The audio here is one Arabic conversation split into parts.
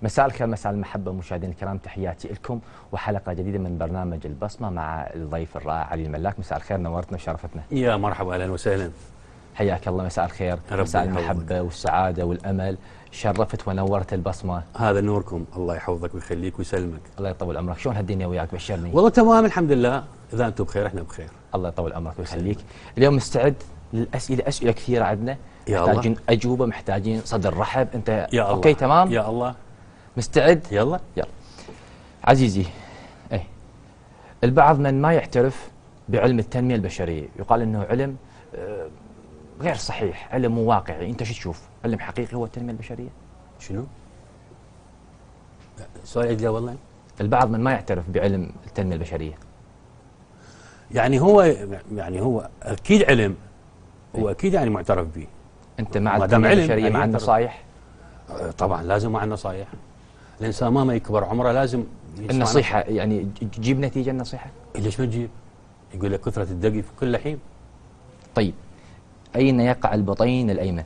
مساء الخير، مساء المحبة مشاهدينا الكرام، تحياتي لكم وحلقة جديدة من برنامج البصمة مع الضيف الرائع علي الملاك. مساء الخير، نورتنا وشرفتنا. يا مرحبا، اهلا وسهلا. حياك الله، مساء الخير، مساء المحبة والسعادة والأمل. شرفت ونورت البصمة. هذا نوركم، الله يحفظك ويخليك ويسلمك. الله يطول عمرك. شلون هالدنيا وياك؟ بشرني. والله تمام الحمد لله، إذا أنتم بخير احنا بخير. الله يطول عمرك ويخليك. اليوم مستعد للأسئلة، أسئلة كثيرة عندنا، محتاجين أجوبة، محتاجين صدر رحب. أنت يا الله. أوكي تمام؟ يا الله. مستعد؟ يلا. عزيزي، البعض من ما يعترف بعلم التنمية البشرية، يقال انه علم غير صحيح، علم مو واقعي. انت شو تشوف؟ علم حقيقي هو التنمية البشرية؟ شنو؟ سؤال عدله والله. البعض من ما يعترف بعلم التنمية البشرية، يعني هو اكيد علم، هو اكيد يعني معترف به. انت مع التنمية البشرية، مع النصائح؟ طبعا لازم مع النصائح. الانسان مهما يكبر عمره لازم النصيحة يعني تجيب نتيجة النصيحة؟ ليش ما تجيب؟ يقول لك كثرة الدقي في كل لحيم. طيب، أين يقع البطين الأيمن؟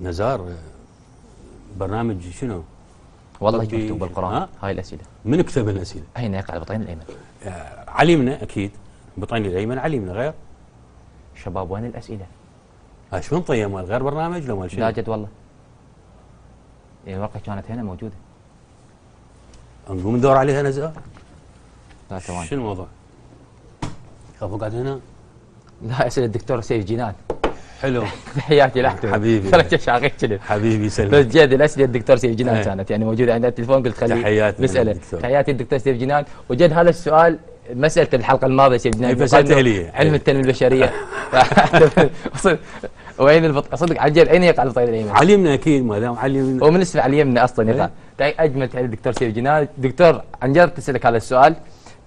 نزار برنامج شنو؟ والله مكتوب بالقرآن هاي الأسئلة. من كتب الأسئلة؟ أين يقع البطين الأيمن؟ علمنا أكيد، البطين الأيمن علمنا. غير شباب وين الأسئلة؟ شو نطيب مال غير برنامج لو مال شنو؟ لا جد والله، الورقة كانت هنا موجودة. نقوم ندور عليها نزار؟ لا تمام. شنو الموضوع؟ خافوا قاعد هنا؟ لا، اسال الدكتور سيف جنان. حلو. تحياتي لك حبيبي. ترى شاغل كذب حبيبي سلم. بس جد الاسئله الدكتور سيف جنان كانت يعني موجوده عندنا التليفون، قلت خليه تحياتي نساله. تحياتي الدكتور سيف جنان. وجد هذا السؤال مساله الحلقه الماضيه سيف جنان فسالته لي علم التنميه البشريه. وين صدق عجل، اين يقع البطين الايمن؟ علمنا اكيد، ما دام علمنا. هو من اسمه علمنا اصلا يقع. اجمل تحيه الدكتور سيف جنان. دكتور عن جد تسالك هذا السؤال،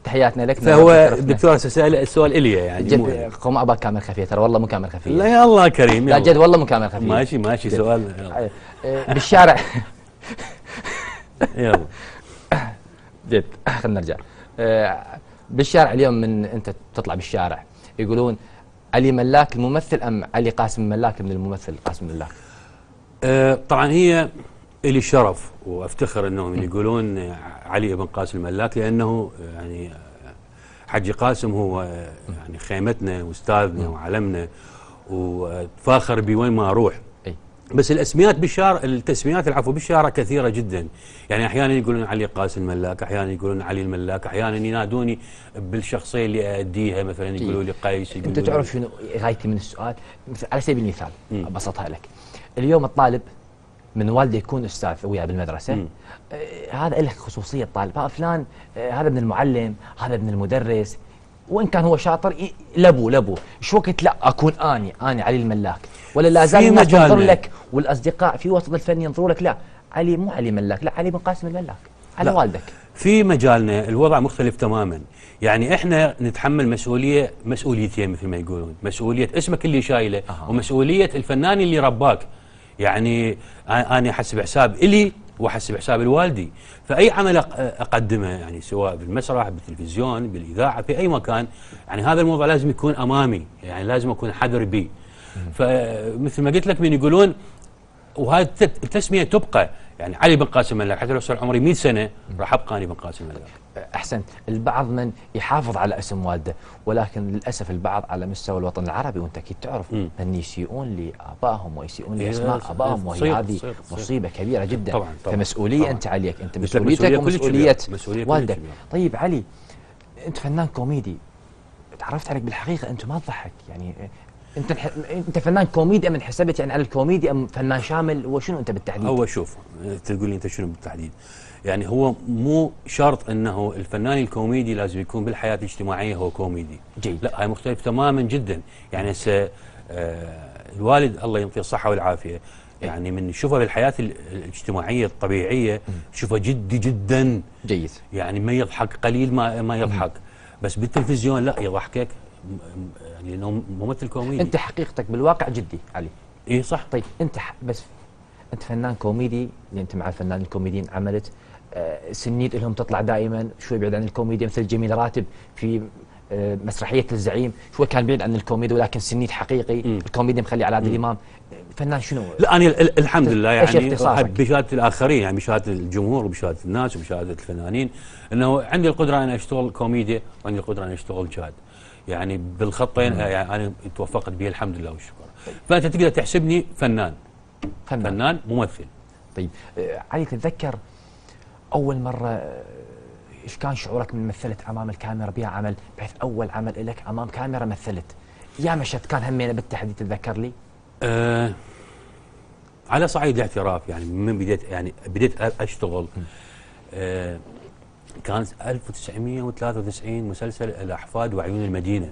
تحياتنا لك. فهو الدكتور سأل السؤال إلي يعني جد قوم أباك كامل خفية، ترى والله مو كامل خفية. لا يا الله كريم. لا جد والله مو كامل خفية. ماشي جد. سؤال. بالشارع. يلا جد خلينا نرجع. بالشارع اليوم، من أنت تطلع بالشارع يقولون علي ملاك الممثل أم علي قاسم ملاك من الممثل قاسم ملاك؟ طبعا هي إلي الشرف وافتخر انهم يقولون علي بن قاسم الملاك، لانه يعني حجي قاسم هو يعني خيمتنا واستاذنا وعلمنا، وتفاخر بي وين ما اروح. بس الاسميات بالشارع، التسميات العفو بالشارع كثيره جدا. يعني احيانا يقولون علي قاسم الملاك، احيانا يقولون علي الملاك، احيانا ينادوني بالشخصيه اللي اديها، مثلا يقولوا لي قيس. انت تعرف شنو غايتي من السؤال؟ على سبيل المثال ابسطها لك. اليوم الطالب من والده يكون استاذ وياه بالمدرسه، هذا له خصوصيه الطالب، هذا فلان، هذا ابن المعلم، هذا ابن المدرس، وان كان هو شاطر لبو شو وقت لا اكون اني علي الملاك، ولا لا زال الناس تنظر لك والاصدقاء في وسط الفن ينظروا لك لا علي مو علي ملاك، لا علي بن قاسم الملاك على والدك. في مجالنا الوضع مختلف تماما. يعني احنا نتحمل مسؤوليتين مثل ما يقولون، مسؤوليه اسمك اللي شايله ومسؤوليه الفنان اللي رباك. يعني انا احسب حساب الي واحسب حساب الوالدي، فاي عمل اقدمه يعني سواء بالمسرح بالتلفزيون بالاذاعه في اي مكان، يعني هذا الموضوع لازم يكون امامي، يعني لازم اكون حذر به. فمثل ما قلت لك من يقولون، وهذه التسميه تبقى، يعني علي بن قاسم الملاك حتى لو صار عمري 100 سنه راح ابقى علي بن قاسم الملاك. احسنت. البعض من يحافظ على اسم والده، ولكن للاسف البعض على مستوى الوطن العربي، وانت اكيد تعرف، من يسيئون لابائهم ويسيئون لاسماء ابائهم، وهي هذه مصيبه كبيره جدا. طبعا فمسؤوليه طبعا. انت عليك، انت مسؤوليتك ومسؤوليه والدك. طيب علي، انت فنان كوميدي، تعرفت عليك بالحقيقه انت ما تضحك يعني. انت فنان كوميدي ام انحسبت يعني على الكوميدي ام فنان شامل؟ وشنو انت بالتحديد؟ هو شوف، تقول لي انت شنو بالتحديد؟ يعني هو مو شرط انه الفنان الكوميدي لازم يكون بالحياه الاجتماعيه هو كوميدي. جيد. لا، هاي مختلف تماما جدا. يعني هسه الوالد الله يعطيه الصحه والعافيه، يعني من نشوفه بالحياه الاجتماعيه الطبيعيه نشوفه جدي جدا. جيد. يعني ما يضحك قليل، ما يضحك، بس بالتلفزيون لا يضحكك، يعني لانه ممثل كوميدي. انت حقيقتك بالواقع جدي علي. اي صح. طيب انت بس انت فنان كوميدي، اللي انت مع الفنان الكوميديين عملت سنيد لهم تطلع دائما شوي بعيد عن الكوميديا، مثل جميل راتب في مسرحيه الزعيم شوي كان بعيد عن الكوميدي ولكن سنيد حقيقي، الكوميدي مخلي على عادل امام. فنان شنو؟ لا انا الحمد لله يعني اختصاصك؟ بشهاده الاخرين، يعني بشهاده الجمهور وبشهاده الناس وبشهاده الفنانين، انه عندي القدره ان اشتغل كوميديا وعندي القدره ان اشتغل جاد. يعني بالخطين يعني انا توفقت به الحمد لله والشكر. فانت تقدر تحسبني فنان ممثل. طيب علي، تتذكر اول مره ايش كان شعورك من مثلت امام الكاميرا بها عمل، بحيث اول عمل لك امام كاميرا مثلت؟ يا مشهد كان همينه بالتحديد تتذكر لي؟ على صعيد الاعتراف، يعني من بديت اشتغل كان 1993 مسلسل الاحفاد وعيون المدينه.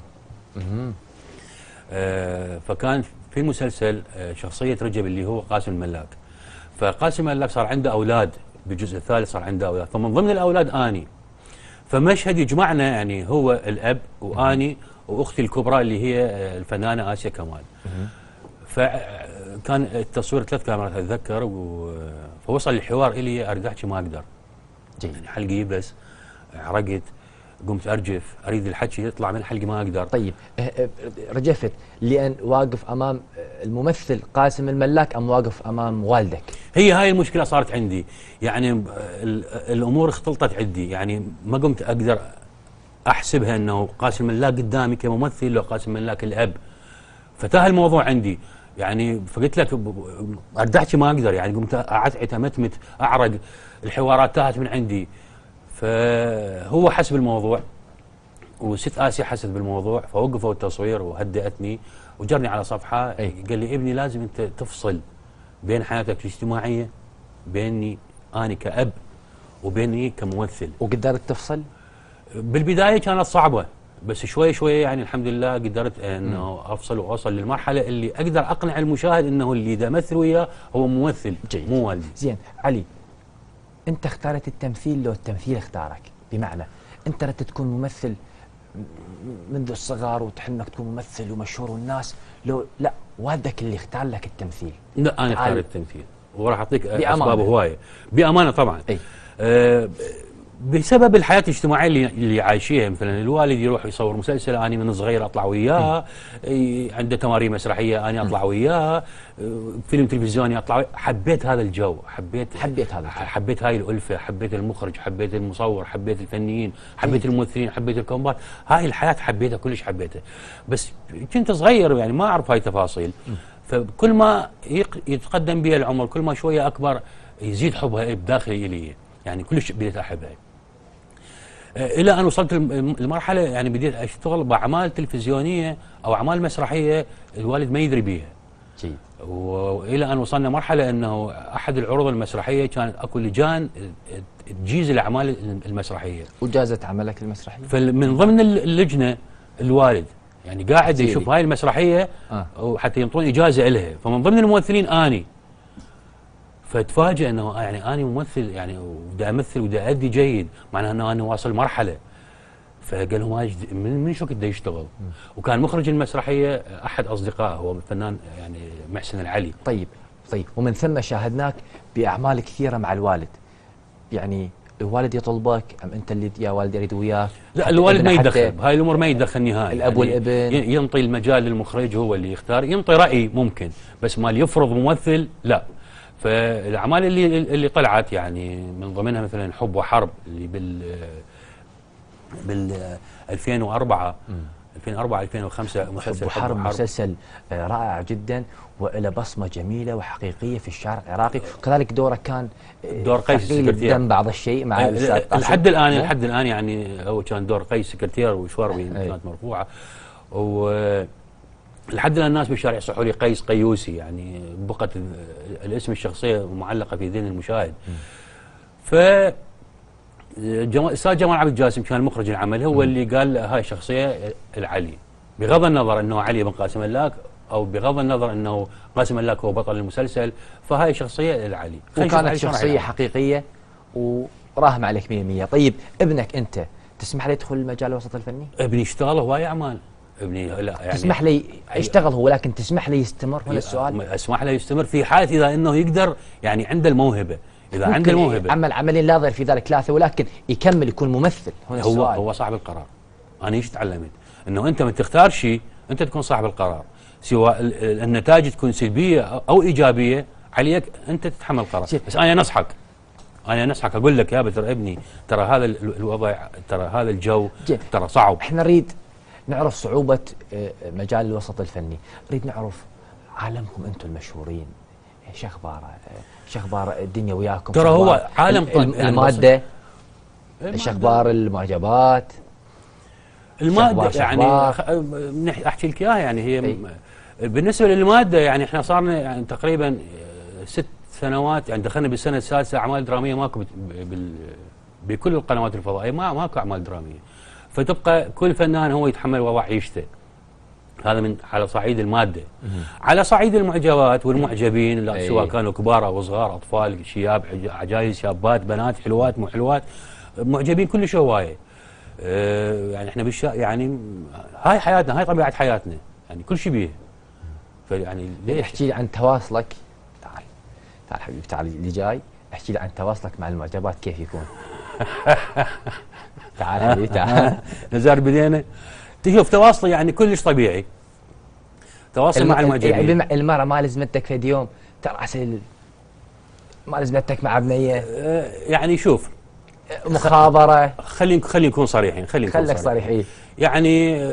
فكان في المسلسل شخصيه رجب اللي هو قاسم الملاك. فقاسم الملاك صار عنده اولاد، بالجزء الثالث صار عنده اولاد، فمن ضمن الاولاد اني. فمشهد يجمعنا يعني هو الاب واني واختي الكبرى اللي هي الفنانه اسيا كمال. فكان التصوير 3 كاميرات اتذكر، فوصل الحوار الي اريد احكي ما اقدر. يعني حلقي يبس، عرقت، قمت ارجف، اريد الحكي يطلع من حلقي ما اقدر. طيب رجفت لان واقف امام الممثل قاسم الملاك ام واقف امام والدك؟ هي هاي المشكله صارت عندي، يعني الامور اختلطت عندي، يعني ما قمت اقدر احسبها انه قاسم الملاك قدامي كممثل لو قاسم الملاك الاب. فتاه الموضوع عندي، يعني فقلت لك اريد احكي ما اقدر، يعني قمت اعتعت امتمت اعرق، الحوارات تاهت من عندي. فهو حسب الموضوع وست آسيا حست بالموضوع، فوقفوا التصوير وهدأتني وجرني على صفحه. قال لي ابني لازم انت تفصل بين حياتك الاجتماعيه، بيني انا كأب وبيني كممثل. وقدرت تفصل؟ بالبدايه كانت صعبه، بس شوي شوي يعني الحمد لله قدرت انه افصل واوصل للمرحله اللي اقدر اقنع المشاهد انه اللي دا امثل وياه هو ممثل جيد. مو والدي. زين علي، انت اختارت التمثيل لو التمثيل اختارك؟ بمعنى انت ردت تكون ممثل منذ الصغر وتحلم انك تكون ممثل ومشهور والناس، لو لا والدك اللي اختار لك التمثيل؟ لا انا اخترت التمثيل وراح اعطيك اسباب هوايه. بامانه طبعا. بسبب الحياه الاجتماعيه اللي عايشيها. مثلا الوالد يروح يصور مسلسل، انا من صغير اطلع وياه، عنده تمارين مسرحيه انا اطلع وياه، فيلم تلفزيوني اطلع وياه. حبيت هذا الجو، حبيت هاي الالفه، حبيت المخرج، حبيت المصور، حبيت الفنيين، حبيت الممثلين، حبيت الكومبات. هاي الحياه حبيتها كلش حبيتها، بس كنت صغير يعني ما اعرف هاي التفاصيل. فكل ما يتقدم بي العمر كل ما شويه اكبر يزيد حبها بداخلي الي، يعني كلش بديت احبها. الى ان وصلت لمرحله يعني بديت اشتغل باعمال تلفزيونيه او اعمال مسرحيه الوالد ما يدري بيها. جيد. والى ان وصلنا مرحله انه احد العروض المسرحيه كان اكو لجان تجيز الاعمال المسرحيه. وجازت عملك المسرحيه؟ فمن ضمن اللجنه الوالد يعني قاعد يشوف هاي المسرحيه وحتى ينطون اجازه لها، فمن ضمن الممثلين اني. فتفاجئ انه يعني انا ممثل يعني ودا امثل ودا ادي جيد، معناها انه انا واصل مرحله. فقال له ماجد من شو كنت يشتغل؟ وكان مخرج المسرحيه احد اصدقائه هو الفنان يعني محسن العلي. طيب ومن ثم شاهدناك باعمال كثيره مع الوالد، يعني الوالد يطلبك ام انت اللي يا والدي اريد وياك؟ لا الوالد ما يدخل بهاي الامور، ما يدخل نهائي. الاب والابن ينطي المجال للمخرج هو اللي يختار، ينطي راي ممكن، بس ما يفرض ممثل لا. فالاعمال اللي طلعت يعني من ضمنها مثلا حب وحرب اللي بال 2004 2005 مسلسل حب وحرب، مسلسل رائع جدا وله بصمه جميله وحقيقيه في الشارع العراقي، وكذلك دوره كان دور قيس السكرتير بعض الشيء مع الاستاذ لحد الان يعني هو كان دور قيس السكرتير وشواربي كانت مرفوعه، لحد الان الناس بالشارع يصحوا لي قيس قيوسي، يعني بقت الاسم الشخصيه معلقه في ذهن المشاهد. ف الاستاذ جمال عبد الجاسم كان مخرج العمل، هو اللي قال هاي الشخصيه العلي، بغض النظر انه علي بن قاسم ملاك او بغض النظر انه قاسم ملاك هو بطل المسلسل، فهاي شخصيه العلي. وكانت شخصيه حقيقيه وراهم عليك 100%. طيب ابنك انت تسمح له يدخل المجال الوسط الفني؟ ابني اشتغل هواي اعمال. ابني لا يعني تسمح لي اشتغل هو، لكن تسمح لي يستمر؟ هنا السؤال. اسمح له يستمر في حاله اذا انه يقدر، يعني عنده الموهبه، اذا عنده الموهبه عملين لا ضير في ذلك ثلاثه، ولكن يكمل يكون ممثل. هنا السؤال. هو صاحب القرار. انا ايش تعلمت؟ انه انت من تختار شيء انت تكون صاحب القرار، سواء النتائج تكون سلبيه او ايجابيه عليك انت تتحمل القرار. بس انا نصحك اقول لك يا بدر ابني، ترى هذا الوضع، ترى هذا الجو ترى صعب. احنا نريد نعرف صعوبه مجال الوسط الفني، نريد نعرف عالمكم انتم المشهورين، شو اخبار الدنيا وياكم؟ ترى هو عالم الماده، ايش اخبار المعجبات؟ الماده يعني احكي لك اياها. يعني هي بالنسبه للماده يعني احنا صارنا يعني تقريبا 6 سنوات، يعني دخلنا بالسنه السادسه اعمال دراميه ماكو بكل القنوات الفضائيه، ماكو اعمال دراميه، فتبقى كل فنان هو يتحمل وضع عيشته. هذا من على صعيد الماده. على صعيد المعجبات والمعجبين، سواء كانوا كبار او صغار، اطفال، شياب، عجايز، شابات، بنات، حلوات، مو حلوات، معجبين كلش هوايه. يعني احنا يعني هاي حياتنا، هاي طبيعه حياتنا، يعني كل شيء بيه. فيعني ليش؟ احكي لي عن تواصلك، تعال حبيبي، تعال اللي جاي، احكي لي عن تواصلك مع المعجبات كيف يكون. تعال حبيبي تعال. نزار بدينا تشوف تواصلي يعني كلش طبيعي. تواصل مع المعجبين. يعني المرأة ما لزمتك في يوم تراسل، ما لزمتك مع بنية؟ يعني شوف، مخابرة. خلينا نكون صريحين. خليك صريح. إيه؟ يعني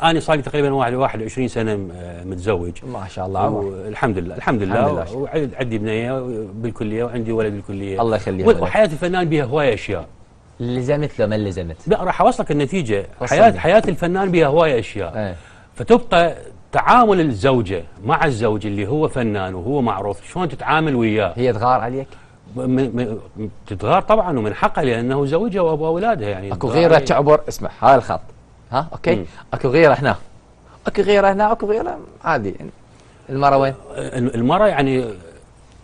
أنا صار لي تقريبا 21 سنة متزوج. ما شاء الله عمر. الحمد لله. وعندي بنية بالكلية وعندي ولد بالكلية. الله يخليها. وحياة الفنان بها هواية أشياء. لزمت له ما لزمت؟ لا راح أوصلك النتيجة. حياة الفنان بها هواية أشياء. فتبقى تعامل الزوجة مع الزوج اللي هو فنان وهو معروف، شلون تتعامل وياه. هي تغار عليك؟ تتغار طبعا، ومن حقها لأنه زوجها وأبو أولادها. يعني اكو غيرة تعبر، اسمع هاي الخط، ها اوكي. اكو غيرة هنا، اكو غيرة عادي. المرأة وين؟ المرأة يعني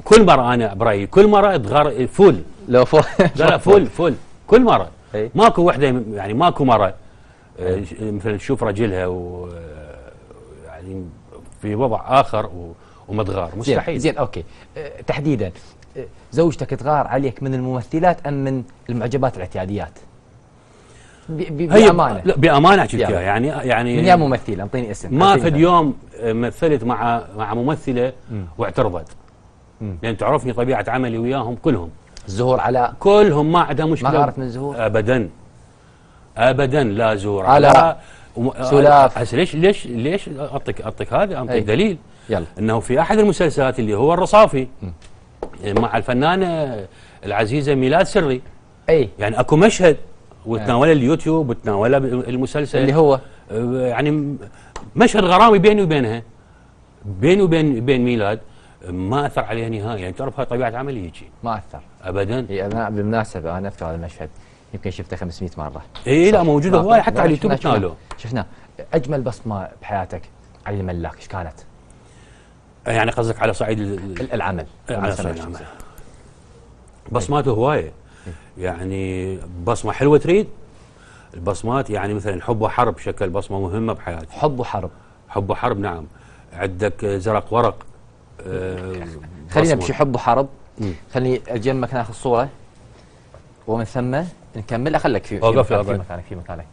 كل مرأة، أنا برأيي كل مرأة تغار فول. لو فول. لا فول كل مرأة. ماكو وحدة، يعني ماكو مرأة مثلا تشوف رجلها يعني في وضع آخر ومتغار، مستحيل. زين اوكي. تحديدا زوجتك تغار عليك من الممثلات ام من المعجبات الاعتياديات؟ بأمانة. لا بأمانة احكي لك يعني من يا ممثلة انطيني اسم. ما في يوم مثلت مع ممثلة واعترضت، لأن تعرفني طبيعة عملي وياهم كلهم. الزهور على كلهم ما عندها مشكلة. ما غارت من الزهور أبدا لا زهور على سلاف. هسه ليش اعطيك هذا، اعطيك دليل. يلا. انه في احد المسلسلات اللي هو الرصافي مع الفنانه العزيزه ميلاد سري، يعني اكو مشهد وتناوله اليوتيوب وتناوله المسلسل اللي هو يعني مشهد غرامي بيني وبينها، بيني وبين ميلاد، ما اثر عليها نهائيا. يعني تعرف هاي طبيعه عملي هيجي. ما اثر ابدا. انا بالمناسبه انا اذكر هذا المشهد يمكن شفته 500 مره. لا موجوده هواي حتى على اليوتيوب تناوله. شفناه. اجمل بصمه بحياتك علي الملاك ايش كانت؟ يعني قصدك على صعيد العمل؟ على صعيد العمل بصماته هوايه. يعني بصمه حلوه تريد البصمات، يعني مثلا حب وحرب شكل بصمه مهمه بحياتي. حب وحرب نعم. عندك زرق ورق. خلينا نمشي حب وحرب. خليني اجمك ناخذ صوره ومن ثم نكمل. اخليك في مكانك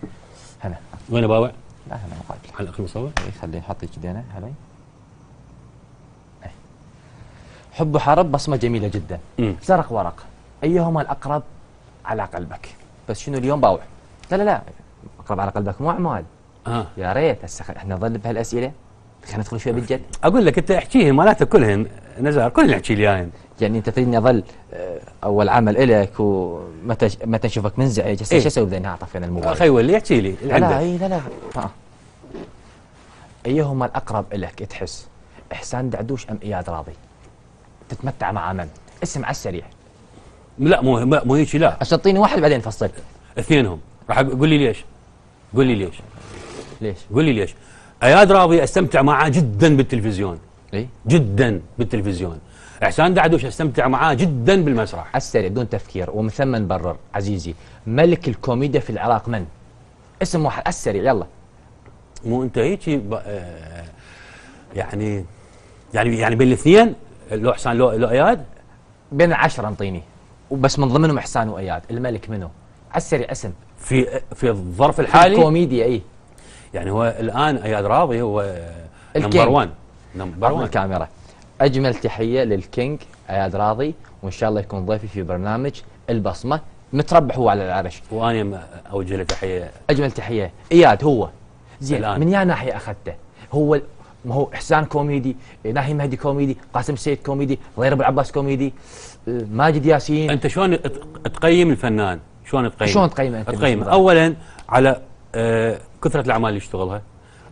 هنا. وين باوع؟ لا هنا مقابل على الاخ المصور. خليني نحط ايدينا هلاي. حب وحرب بصمه جميله جدا. زرق ورق، ايهما الاقرب على قلبك؟ بس شنو اليوم باوع؟ لا اقرب على قلبك مو اعمال. يا ريت هسه احنا نظل بهالاسئله، خلينا ندخل شوي بالجد. اقول لك انت احكيهن مالتها كلهن نزار، كلهن احكي لي اياهن. يعني انت تريدني اظل اول عمل الك ومتى نشوفك منزعج، هسه شو اسوي بدي اني طفينا الموبايل؟ اخي ولي احكي لي. لا ايهما الاقرب الك تحس؟ احسان دعدوش ام اياد راضي؟ تتمتع مع من؟ اسم على السريع. لا مو هيك. لا عشان تعطيني واحد بعدين نفصل. اثنينهم. راح قول لي ليش. قول لي ليش. اياد راضي استمتع معاه جدا بالتلفزيون. جدا بالتلفزيون. احسان دعدوش استمتع معاه جدا بالمسرح. على السريع بدون تفكير ومن ثم نبرر. عزيزي ملك الكوميديا في العراق من؟ اسم واحد على السريع يلا. مو انت هيك يعني بين الاثنين، لو احسان لو اياد؟ بين 10 انطيني وبس من ضمنهم احسان واياد. الملك منو؟ على السريع اسم في الظرف الحالي كوميديا اي. يعني هو الان اياد راضي هو الكينج. نمبر 1 نمبر 1. الكاميرا. اجمل تحيه للكينج اياد راضي، وان شاء الله يكون ضيفي في برنامج البصمه، متربح هو على العرش. وانا اوجه له تحيه. اجمل تحيه اياد. هو زين الآن. من يا ناحيه اخذته؟ هو ما هو احسان كوميدي، ناهي مهدي كوميدي، قاسم سيد كوميدي، غير ابو العباس كوميدي، ماجد ياسين. انت شلون تقيم الفنان؟ شلون تقيمه انت؟ تقيمه اولا على كثره الاعمال اللي يشتغلها،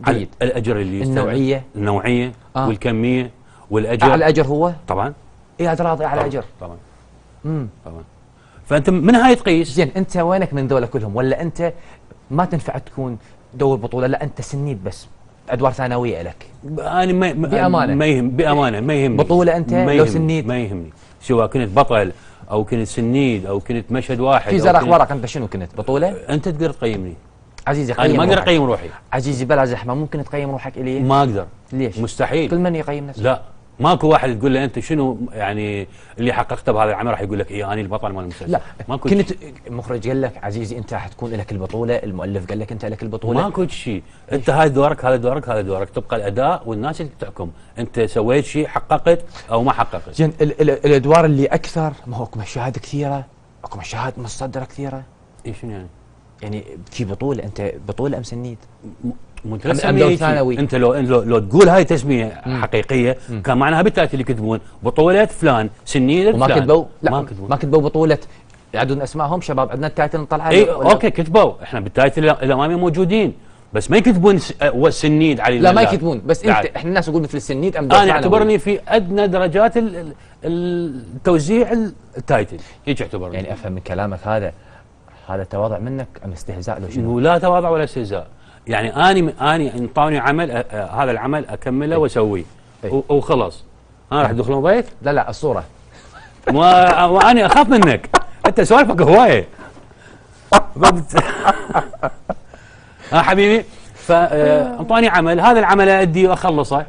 جيد. على الاجر اللي يستلم، النوعيه والكميه والاجر. على الاجر هو طبعا اياد راضي على الاجر طبعا. طبعا. فانت من هاي تقيس. زين انت وينك من ذولا كلهم؟ ولا انت ما تنفع تكون دور بطوله؟ لا انت سنيد بس ادوار ثانويه لك. انا بامانه بامانه ما يهمني بطوله انت لو سنيد، ما يهمني سواء كنت بطل او كنت سنيد او كنت مشهد واحد في زرق ورق. انت شنو كنت بطوله؟ انت تقدر تقيمني عزيزي. انا ما اقدر اقيم روحي. عزيزي بلا زحمه ممكن تقيم روحك الي؟ ما اقدر. ليش؟ مستحيل. كل من يقيم نفسه. لا ماكو واحد تقول له انت شنو يعني اللي حققته بهذا العمل راح يقول لك انا البطل مال المسلسل. لا ماكو كنت مخرج قال لك عزيزي انت حتكون لك البطوله، المؤلف قال لك انت لك البطوله. ماكو شيء. انت هاي دورك، هذا دورك، هذا دورك، تبقى الاداء والناس اللي تحكم. انت سويت شيء حققت او ما حققت. زين الادوار اللي اكثر، ما هو اكو مشاهد كثيره، اكو مشاهد متصدره كثيره. ايش يعني؟ يعني في بطوله، انت بطوله ام سنيد؟ أم دور ثانوي. انت لو تقول هاي تسميه حقيقيه كان معناها بالتالي اللي يكتبون بطوله فلان سنيد وما فلان. كتبوا. لا ما كتبوا بطوله يعدون اسمائهم شباب عندنا التايتل نطلع اي اوكي كتبوا، احنا بالتايتل الامامي موجودين، بس ما يكتبون والسنيد علي. لا ما يكتبون، بس انت احنا الناس نقول مثل السنيد ام دور انا اعتبرني في ادنى درجات التوزيع التايتل، هيك اعتبرني. يعني افهم من كلامك هذا تواضع منك ام استهزاء لو شنو؟ لا تواضع ولا استهزاء. يعني اني انطوني عمل هذا العمل اكمله واسويه وخلاص. انا راح ادخل البيت؟ لا الصوره. وانا اخاف منك، انت سوالفك هوايه. حبيبي، فانطوني عمل، هذا العمل ادي واخلصه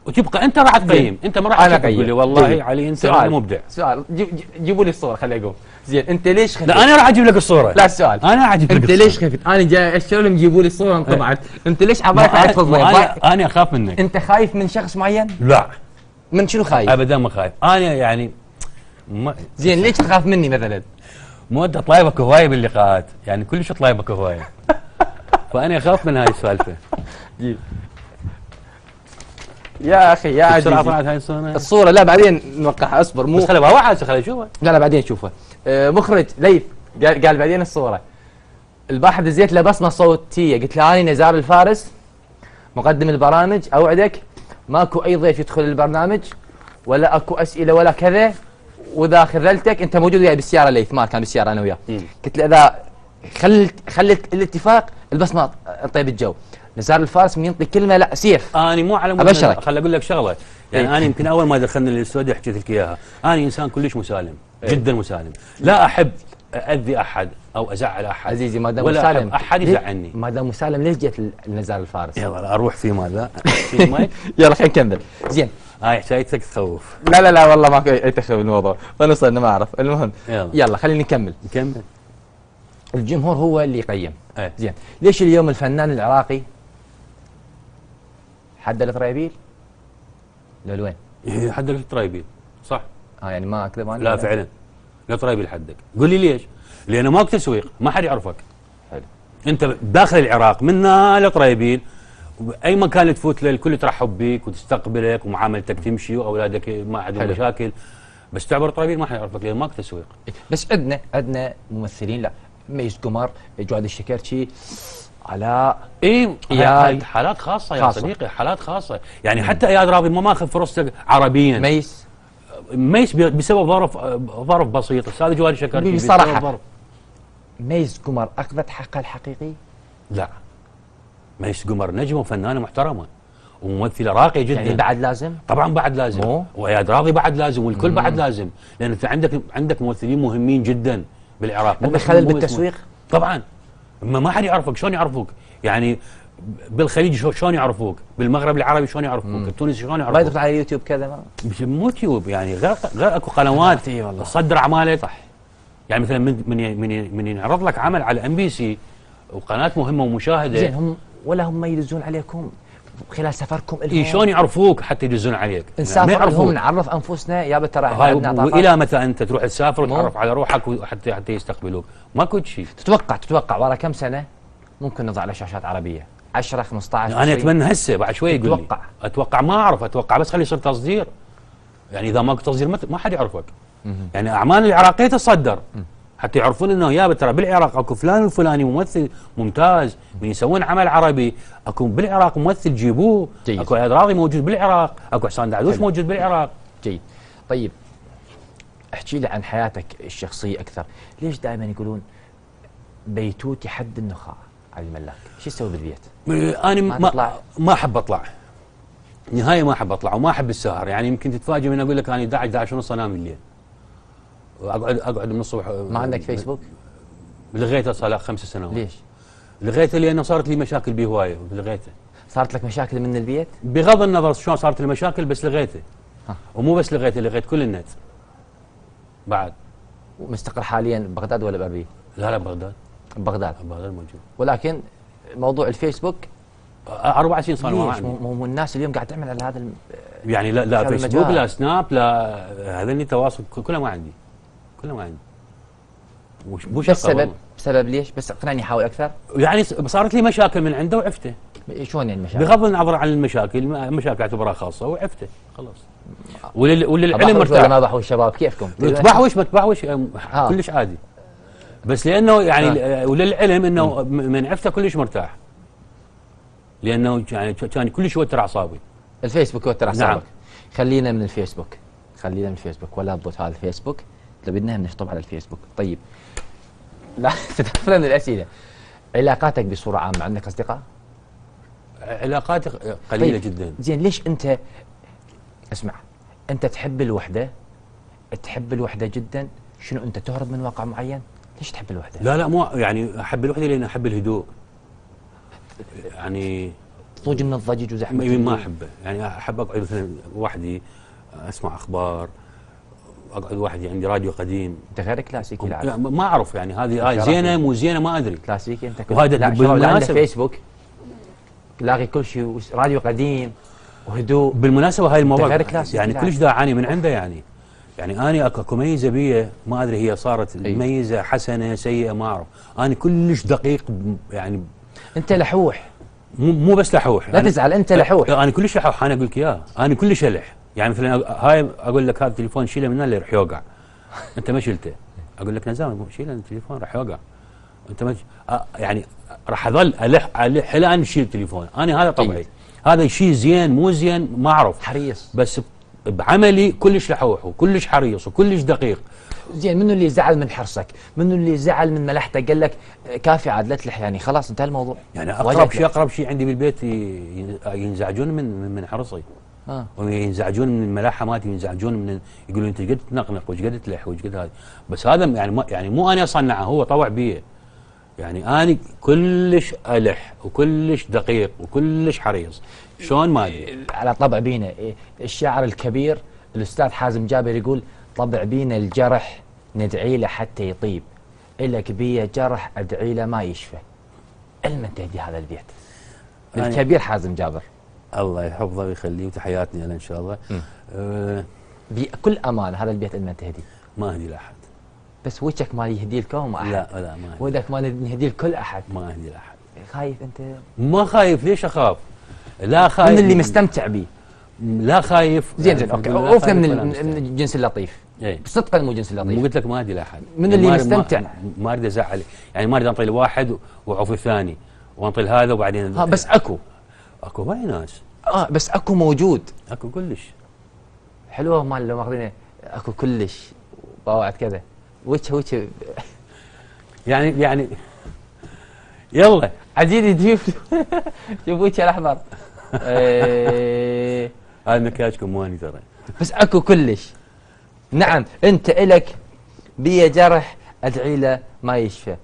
وتبقى انت راح تقيم. انت ما راح تقول لي والله علي انت مبدع. سؤال جيبوا لي الصوره خليني اقوم. زين انت ليش خفت؟ لا انا راح اجيب لك الصوره. لا السؤال انا راح اجيب لك انت ليش خفت؟ انا جاي اشتغل لهم يجيبوا لي الصوره انطبعت. انت ليش عبالك تحفظ؟ انا اخاف منك. انت خايف من شخص معين؟ لا. من شنو خايف؟ ابدا ما خايف. انا يعني زين ليش تخاف مني مثلا؟ مو انت طلايبك هوايه باللقاءات، يعني كلش طلايبك هوايه. فانا اخاف من هاي السالفه. جيب يا اخي يا عزيزي. طلعت هاي الصوره لا بعدين نوقعها، اصبر مو بس خليها واحد خليها اشوفها. لا بعدين شوفها. مخرج ليث قال بعدين الصوره. البارحه دزيت له بصمه صوتيه، قلت له اني نزار الفارس مقدم البرامج، اوعدك ماكو اي ضيف يدخل البرنامج ولا اكو اسئله ولا كذا، واذا خذلتك انت موجود وياي بالسياره ليث، ما كان بالسياره انا وياه. قلت له اذا خلت الاتفاق البصمه طيب الجو. نزار الفارس من ينطي كلمه لا سيف. اني مو على ابشرك. خل اقول لك شغله، يعني انا يمكن اول ما دخلنا الاستوديو حكيت لك اياها، انا انسان كلش مسالم، جدا مسالم، لا احب اذي احد او ازعل احد. عزيزي ما دام ولا مسالم احد يزعلني. ما دام مسالم ليش جيت لنزار الفارس؟ يلا اروح في ماذا؟ يلا خلينا نكمل. زين هاي حكايتك تخوف. لا والله ماكو اي تخوف الموضوع، ونوصلنا ما اعرف. المهم يلا خلينا نكمل. الجمهور هو اللي يقيم. زين ليش اليوم الفنان العراقي حد الطريبيل؟ لا لوين؟ حدك الطريبيل صح؟ يعني ما اكذب انا؟ لا فعلا الطريبيل حدك. قول لي ليش؟ لانه ماكو تسويق، ما حد يعرفك. حلو. انت داخل العراق منا لطريبيل، اي مكان تفوت له الكل يترحب بك وتستقبلك ومعاملتك تمشي واولادك ما عندهم مشاكل، بس تعبر طريبيل ما حد يعرفك لان ماكو تسويق. بس عندنا ممثلين، لا ميس قمر، جواد الشكرشي، علاء، اياد، حالات خاصه يا صديقي، حالات خاصه. يعني حتى اياد راضي ما ماخذ فرصته عربيا. ميس بسبب ظرف بسيط. استاذ جواد الشكرشي بصراحه ميس قمر اخذت حقها الحقيقي؟ لا، ميس قمر نجمه وفنانه محترمه وممثله راقيه جدا. يعني بعد لازم؟ طبعا بعد لازم. واياد راضي بعد لازم، والكل بعد لازم، لان انت عندك ممثلين مهمين جدا بالعراق. عندك خلل بالتسويق؟ طبعا ما حد يعرفك. شلون يعرفوك؟ يعني بالخليج شلون يعرفوك؟ بالمغرب العربي شلون يعرفوك؟ التونسي شلون يعرفوك؟ ما يدخل على اليوتيوب كذا؟ مو يوتيوب، يعني غير اكو قنوات تصدر اعمالك. صح. يعني مثلا من ينعرض لك عمل على MBC وقناه مهمه ومشاهده، زين هم ولا هم يدزون عليكم خلال سفركم لهم؟ شلون يعرفوك حتى يدزون عليك؟ نسافر لهم نعرف انفسنا يا ترى احنا عندنا طاقات. والى متى انت تروح تسافر وتعرف على روحك حتى يستقبلوك؟ ماكو شيء. تتوقع ورا كم سنه ممكن نضع على شاشات عربيه؟ 10 15 انا اتمنى هسه بعد شوي يقول لي. اتوقع ما اعرف، اتوقع بس خلي يصير تصدير. يعني اذا ماكو تصدير ما حد يعرفك. يعني اعمال العراقيه تصدر حتى يعرفون انه يا ترى بالعراق اكو فلان الفلاني ممثل ممتاز، من يسوون عمل عربي اكو بالعراق ممثل جيبوه. جيد. اكو عياد راضي موجود بالعراق، اكو حسان دعدوش موجود بالعراق. جيد. طيب احكي لي عن حياتك الشخصيه اكثر. ليش دائما يقولون بيتوتي حد النخاع علي الملاك؟ شو تسوي بالبيت؟ انا ما احب اطلع نهاية، ما احب اطلع وما احب السهر. يعني يمكن تتفاجئ من اقول لك انا 11 ونص انام الليل واقعد من الصبح. ما عندك فيسبوك؟ لغيته صار لي 5 سنوات. ليش؟ لغيته لانه صارت لي مشاكل به هوايه لغيته. صارت لك مشاكل من البيت؟ بغض النظر شلون صارت لي مشاكل بس لغيته. ومو بس لغيته، لغيت كل النت بعد. ومستقر حاليا ببغداد ولا بأربيل؟ لا بغداد. بغداد موجود. ولكن موضوع الفيسبوك 4 سنين صار ما عندي. مو الناس اليوم قاعد تعمل على هذا يعني لا فيسبوك لا سناب لا هذا اللي تواصل كله ما عندي. وش بسبب ليش؟ بس اقنعني حاول اكثر. يعني صارت لي مشاكل من عنده وعفته. شلون يعني مشاكل؟ بغض النظر عن المشاكل، مشاكل اعتبرها خاصه وعفته خلاص. وللعلم مرتاح. ولا ما بحوش الشباب كيفكم؟ تبحوش ما تبحوش كلش عادي. بس لانه يعني وللعلم انه من عفته كلش مرتاح. لانه يعني كان كلش يوتر اعصابي. الفيسبوك يوتر اعصابك؟ نعم. خلينا من الفيسبوك ولا تضبط هذا الفيسبوك، بدنا نشطب على الفيسبوك. طيب لا تتفرن من الاسئله. علاقاتك بصوره عامه، عندك اصدقاء؟ علاقاتي قليله. طيب. جدا. زين ليش انت اسمع، انت تحب الوحده جدا. شنو انت تهرب من واقع معين؟ ليش تحب الوحده؟ لا مو يعني احب الوحده لان احب الهدوء. يعني ضوج من الضجيج وزحمه ما احبه. يعني احب اقعد مثلا وحدي اسمع اخبار، اقعد وحدي عندي راديو قديم. انت غير كلاسيكي ما اعرف يعني هذه زينه مو زينه ما ادري. كلاسيكي انت وهذا بالمناسبه فيسبوك لاغي كل شيء، راديو قديم وهدوء. بالمناسبه هاي الموضوع يعني كلش دا اعاني من عنده. يعني اني اكو ميزه بيه ما ادري هي صارت ميزه حسنه سيئه ما اعرف. انا كلش دقيق يعني. انت لحوح. مو بس لحوح. لا تزعل انت لحوح. انا كلش لحوح. انا اقول لك اياه انا كلش الح. يعني مثلا هاي اقول لك هذا التليفون شيله من اللي راح يوقع. انت ما شلته. اقول لك نزام شيله التليفون راح يوقع. انت ما يعني راح اظل الح الى ان اشيل التليفون. انا هذا طبعي. هذا شيء زين مو زين ما اعرف. حريص. بس بعملي كلش لحوح وكلش حريص وكلش دقيق. زين منو اللي زعل من حرصك؟ منو اللي زعل من ملحتك؟ قال لك كافي عاد لا تلح يعني خلاص انتهى الموضوع. يعني اقرب شيء عندي بالبيت ينزعجون من حرصي. وينزعجون من الملاحه مالتي، ينزعجون من يقولون انت قد تنقنق وش قد تلح وش قد هذا. بس هذا يعني مو انا اصنعه، هو طوع بيه. يعني انا كلش الح وكلش دقيق وكلش حريص. شلون ما ادري. على طبع بينا. الشاعر الكبير الاستاذ حازم جابر يقول طبع بينا الجرح ندعي له حتى يطيب، إلك بيه جرح ادعي له ما يشفى. المن تهدي هذا البيت؟ الكبير حازم جابر الله يحفظه ويخليه وتحياتنا له ان شاء الله. بكل امان هذا البيت المن تهدي؟ ما اهدي لاحد. بس وجهك ما يهدي لكم احد؟ لا ما اهدي. ودك ما نهدي لكل احد؟ ما اهدي لاحد. خايف انت؟ ما خايف. ليش اخاف؟ لا خايف. من اللي مستمتع به. لا خايف. زين اوكي وقفنا من الجنس اللطيف. بصدق مو جنس اللطيف. مو قلت لك ما اهدي لاحد. من اللي مستمتع. ما اريد ازعل. يعني ما اريد انطي لواحد واعوف الثاني وانطي لهذا وبعدين بس اكو باقي ناس. بس اكو موجود. اكو كلش. حلوه مال لو ماخذينه اكو كلش باوعد كذا وجه يعني يلا عزيزي شوف وجهه الاحمر. هذا مكياجكم مو اني ترى. بس اكو كلش. نعم انت الك بيه جرح ادعي له ما يشفى.